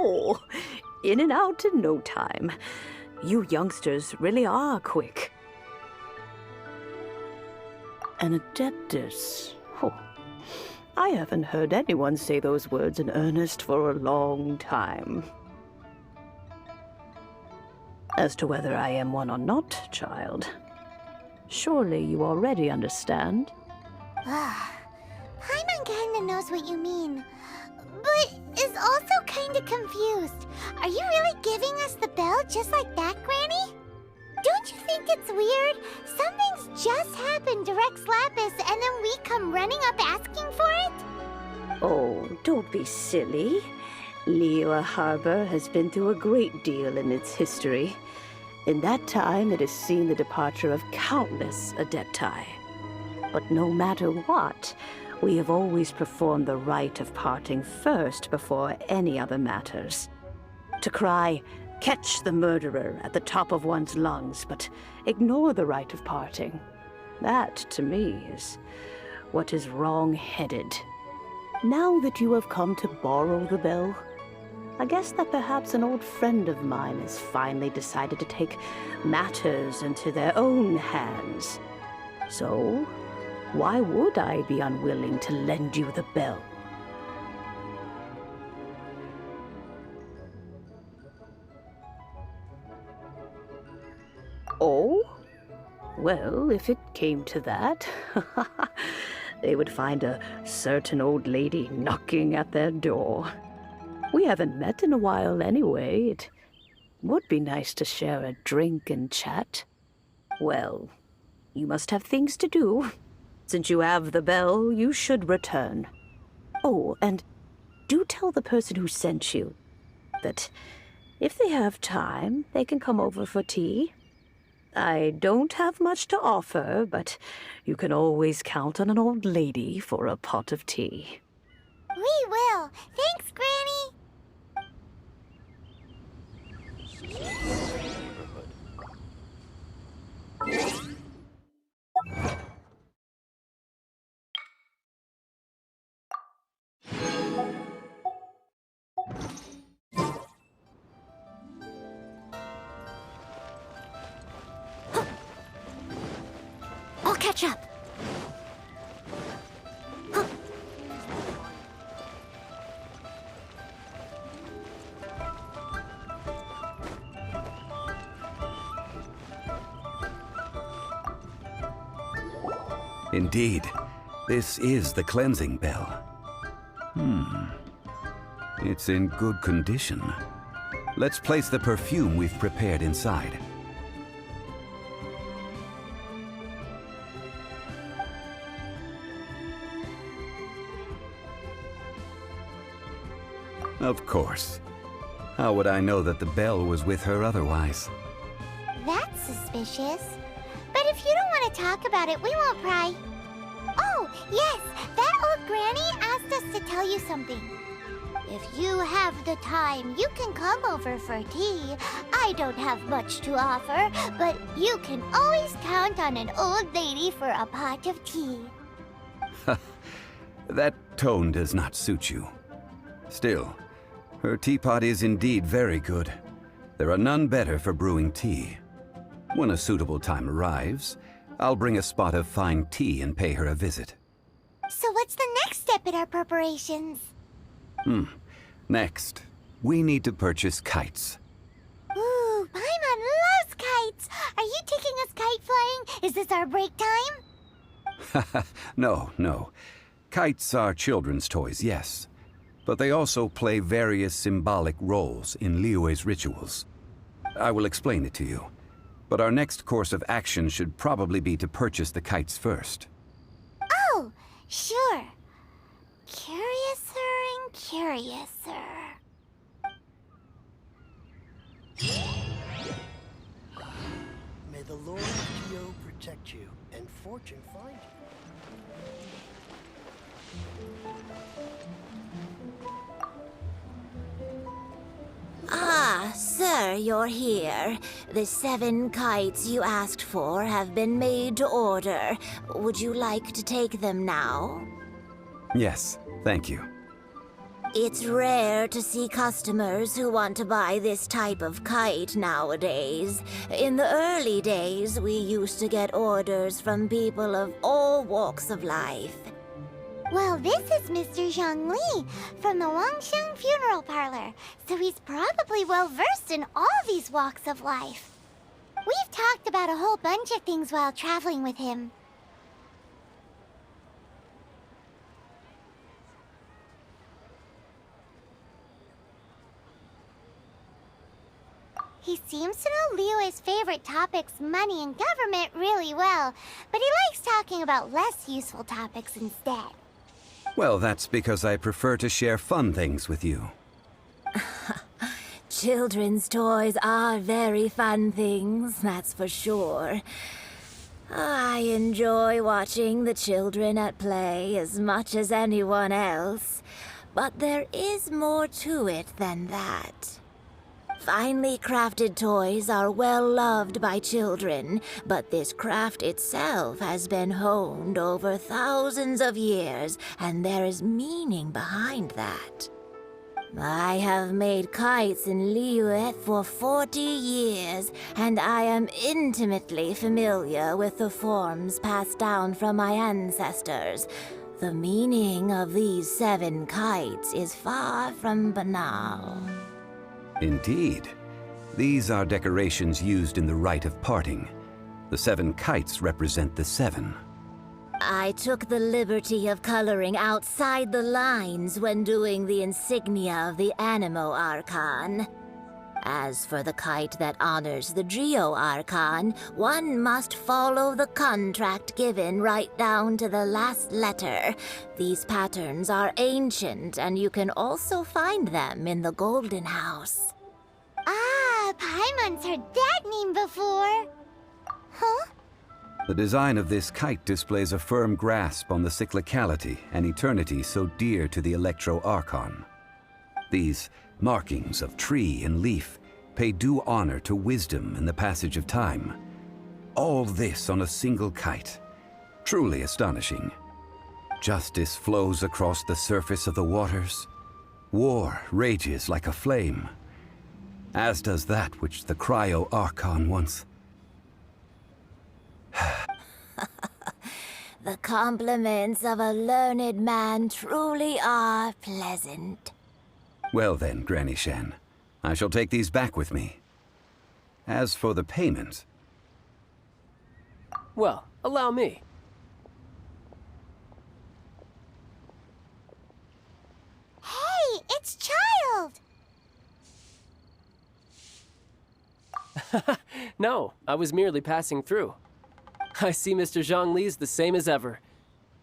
Oh, in and out in no time. You youngsters really are quick. An adeptus. Oh, I haven't heard anyone say those words in earnest for a long time. As to whether I am one or not, child, surely you already understand. Paimon kinda knows what you mean, but is also kinda confused. Are you really giving us the bell just like that, Granny? Don't you think it's weird? Something's just happened to Rex Lapis and then we come running up asking for it? Oh, don't be silly. Liyue Harbor has been through a great deal in its history. In that time, it has seen the departure of countless Adepti. But no matter what, we have always performed the rite of parting first before any other matters. To cry, "Catch the murderer," at the top of one's lungs, but ignore the rite of parting. That, to me, is what is wrong-headed. Now that you have come to borrow the bell, I guess that perhaps an old friend of mine has finally decided to take matters into their own hands. So, why would I be unwilling to lend you the bell? Oh? Well, if it came to that, they would find a certain old lady knocking at their door. We haven't met in a while anyway. It would be nice to share a drink and chat. Well, you must have things to do. Since you have the bell, you should return. Oh, and do tell the person who sent you that if they have time, they can come over for tea. I don't have much to offer, but you can always count on an old lady for a pot of tea. We will. Thanks, Granny. I'll catch up. Indeed, this is the cleansing bell. It's in good condition. Let's place the perfume we've prepared inside. Of course. How would I know that the bell was with her otherwise? That's suspicious. But if you don't want to talk about it, we won't pry. Oh, yes, that old granny asked us to tell you something. If you have the time, you can come over for tea. I don't have much to offer, but you can always count on an old lady for a pot of tea. That tone does not suit you. Still, her teapot is indeed very good. There are none better for brewing tea. When a suitable time arrives, I'll bring a spot of fine tea and pay her a visit. So what's the next step in our preparations? Next, we need to purchase kites. Ooh, Paimon loves kites! Are you taking us kite flying? Is this our break time? No. Kites are children's toys, yes. But they also play various symbolic roles in Liyue's rituals. I will explain it to you. But our next course of action should probably be to purchase the kites first. Oh, sure. Curiouser and curiouser. May the Lord Geo protect you and fortune find you. Ah, sir, you're here. The 7 kites you asked for have been made to order. Would you like to take them now? Yes, thank you. It's rare to see customers who want to buy this type of kite nowadays. In the early days, we used to get orders from people of all walks of life. Well, this is Mr. Zhongli from the Wangsheng Funeral Parlor, so he's probably well-versed in all these walks of life. We've talked about a whole bunch of things while traveling with him. He seems to know Liyue's favorite topics, money and government, really well, but he likes talking about less useful topics instead. Well, that's because I prefer to share fun things with you. Children's toys are very fun things, that's for sure. I enjoy watching the children at play as much as anyone else, but there is more to it than that. Finely crafted toys are well loved by children, but this craft itself has been honed over thousands of years, and there is meaning behind that. I have made kites in Liyue for 40 years, and I am intimately familiar with the forms passed down from my ancestors. The meaning of these 7 kites is far from banal. Indeed. These are decorations used in the rite of parting. The 7 kites represent the 7. I took the liberty of coloring outside the lines when doing the insignia of the Animo Archon. As for the kite that honors the Geo Archon, one must follow the contract given right down to the last letter. These patterns are ancient, and you can also find them in the Golden House. Ah, Paimon's heard that name before. Huh? The design of this kite displays a firm grasp on the cyclicality and eternity so dear to the Electro Archon. These markings of tree and leaf pay due honor to wisdom and the passage of time. All this on a single kite. Truly astonishing. Justice flows across the surface of the waters. War rages like a flame. As does that which the Cryo Archon once... The compliments of a learned man truly are pleasant. Well then, Granny Shan, I shall take these back with me. As for the payment... Well, allow me. Hey, it's Child! No, I was merely passing through. I see Mr. Zhongli's the same as ever.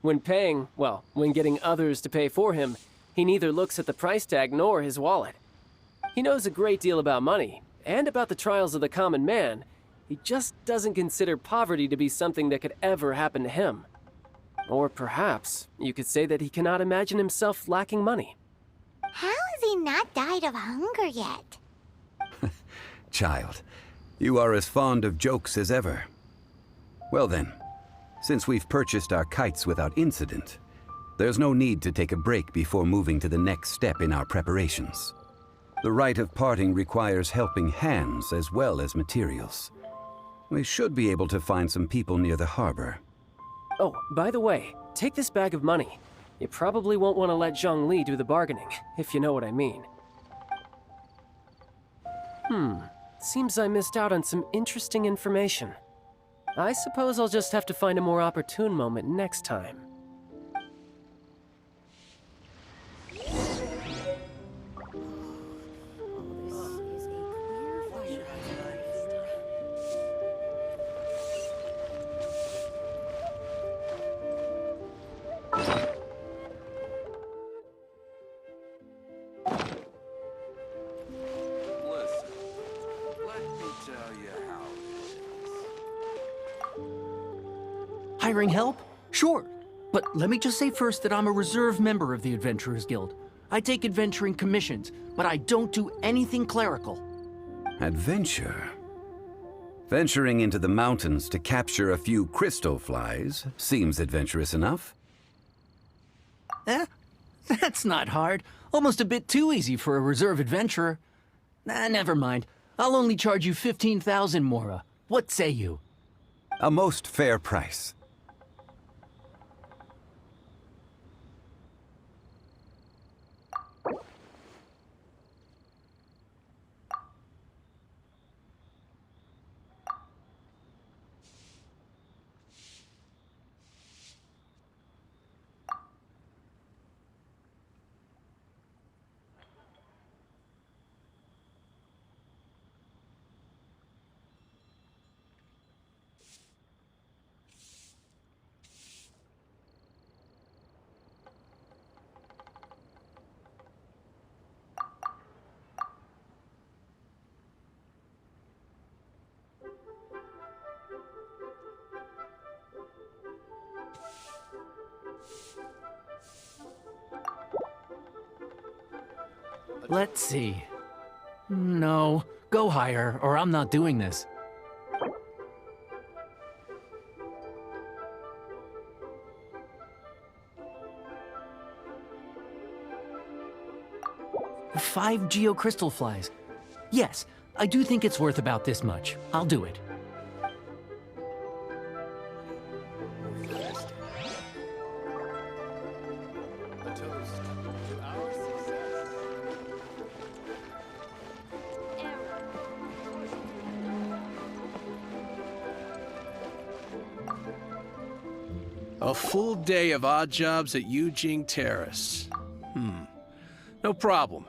When paying, well, when getting others to pay for him, he neither looks at the price tag nor his wallet. He knows a great deal about money, and about the trials of the common man. He just doesn't consider poverty to be something that could ever happen to him. Or perhaps you could say that he cannot imagine himself lacking money. How has he not died of hunger yet? Child, you are as fond of jokes as ever. Well then, since we've purchased our kites without incident, there's no need to take a break before moving to the next step in our preparations. The rite of parting requires helping hands as well as materials. We should be able to find some people near the harbor. Oh, by the way, take this bag of money. You probably won't want to let Zhongli do the bargaining, if you know what I mean. Seems I missed out on some interesting information. I suppose I'll just have to find a more opportune moment next time. Hiring help? Sure. But let me just say first that I'm a reserve member of the Adventurers Guild. I take adventuring commissions, but I don't do anything clerical. Adventure? Venturing into the mountains to capture a few crystal flies seems adventurous enough. That's not hard. Almost a bit too easy for a reserve adventurer. Nah, never mind. I'll only charge you 15,000 Mora. What say you? A most fair price. Let's see. No, go higher, or I'm not doing this. Five geocrystal flies. Yes, I do think it's worth about this much. I'll do it. A full day of odd jobs at Yujing Terrace. No problem.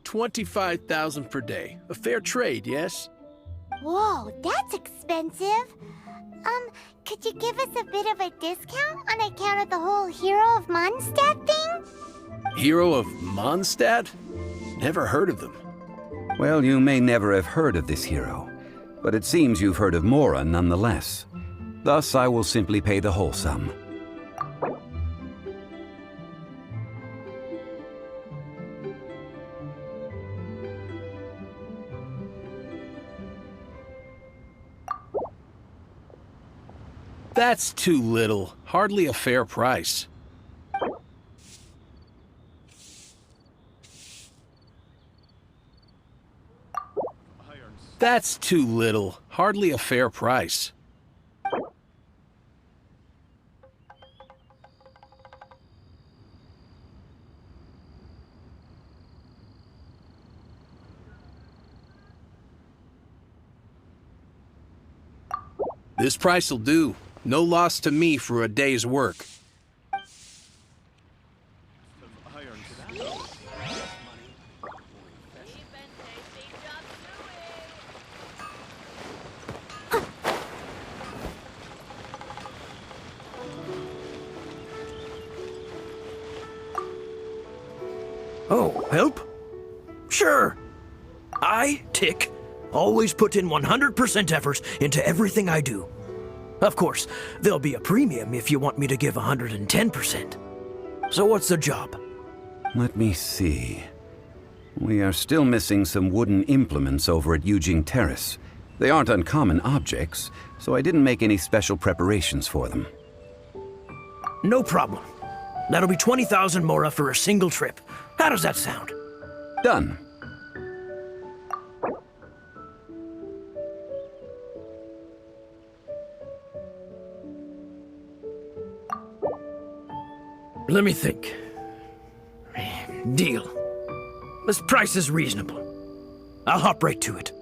25,000 per day. A fair trade, yes? Whoa, that's expensive. Could you give us a bit of a discount on account of the whole Hero of Mondstadt thing? Hero of Mondstadt? Never heard of them. Well, you may never have heard of this hero, but it seems you've heard of Mora nonetheless. Thus, I will simply pay the whole sum. That's too little. Hardly a fair price. That's too little. Hardly a fair price. This price'll do. No loss to me for a day's work. Oh, help? Sure. I, Tick, always put in 100% effort into everything I do. Of course, there'll be a premium if you want me to give 110%. So what's the job? Let me see. We are still missing some wooden implements over at Yujing Terrace. They aren't uncommon objects, so I didn't make any special preparations for them. No problem. That'll be 20,000 Mora for a single trip. How does that sound? Done. Let me think. Deal. This price is reasonable. I'll hop right to it.